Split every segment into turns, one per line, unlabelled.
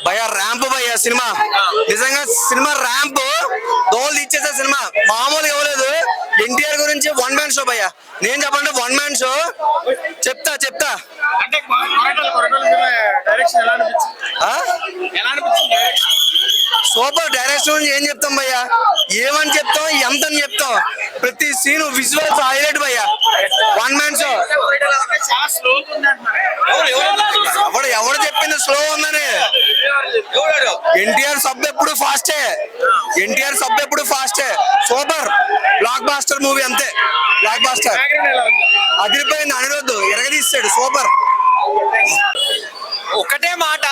భయ ర్యాంప్ భయ సినిమా నిజంగా సినిమా ర్యాంప్ దోలు ఇచ్చేసే సినిమా మామూలుగా ఇవ్వలేదు. ఎన్టీఆర్ గురించి వన్ మ్యాన్ షో భయ్య. నేను చెప్పండి వన్ మ్యాన్ షో చెప్తా సూపర్ డైరెక్షన్ గురించి ఏం చెప్తాం భయ్యా, ఏమని చెప్తాం ఎంత అని చెప్తాం. ప్రతి సీన్ విజువల్స్ హైలైట్ భయ్యా. One man show. ఎవడు చెప్పింది స్లో ఉందని? ఎన్టీఆర్ సబ్ ఎప్పుడు ఫాస్టే. సూపర్ బ్లాక్ బాస్టర్ మూవీ అంతే. బ్లాక్ బాస్టర్ అదిరిపోయింది. అనిరుద్ధ్ ఎరగదీస్తాడు. సూపర్. ఒకటే మాట,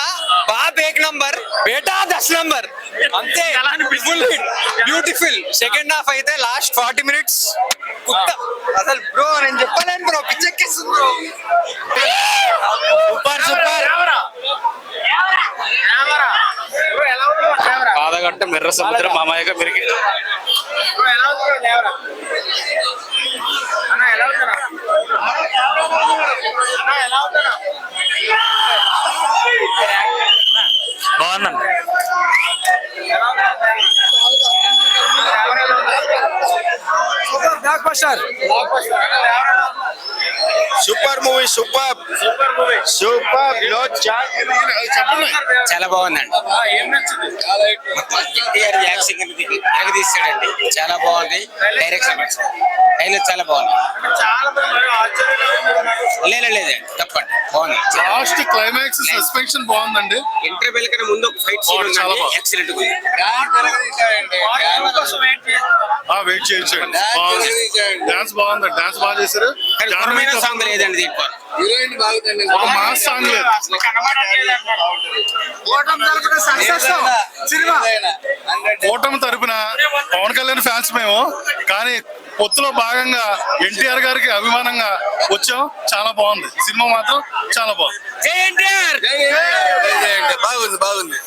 బాబ్ ఏక్ నంబర్, బేటా 10 నంబర్ అంతే. బ్యూటిఫుల్. సెకండ్ హాఫ్ అయితే లాస్ట్ 40 మినిట్స్ అసలు బ్రో నేను చెప్పలేను బ్రో, పిచ్చెక్కిస్తుంది బ్రో. సూపర్.
పాదగట్ట మిర్ర సముద్రం మామయ్యగా మెరిగి బాగున్నాను.
Super movie. సూపర్ చాలా బాగుందండి. ఎన్టీఆర్ యాక్షన్ ఎరగదీశాడండి. చాలా బాగుంది. డైరెక్షన్ చాలా బాగుంది. లేదండి తప్పండి, బాగుంది.
లాస్ట్ క్లైమాక్స్ సస్పెన్షన్ బాగుందండి.
ఇంటర్వెల్ కన్నా ముందు ఒక ఫైట్ సీన్ ఉంది, ఎక్సలెంట్ ఉంది.
వెయిట్ చేయొచ్చు. డాన్స్ బాగుంది. డాన్స్ బాగా చేశారు.
సాంగ్ లేదండి దీంట్లో.
మాస్ సాంగ్ లేదు. ఓటమి తరపున పవన్ కళ్యాణ్ ఫ్యాన్స్ మేము, కానీ పొత్తులో భాగంగా ఎన్టీఆర్ గారికి అభిమానంగా వచ్చాం. చాలా బాగుంది. సినిమా మాత్రం చాలా బాగుంది.
బాగుంది.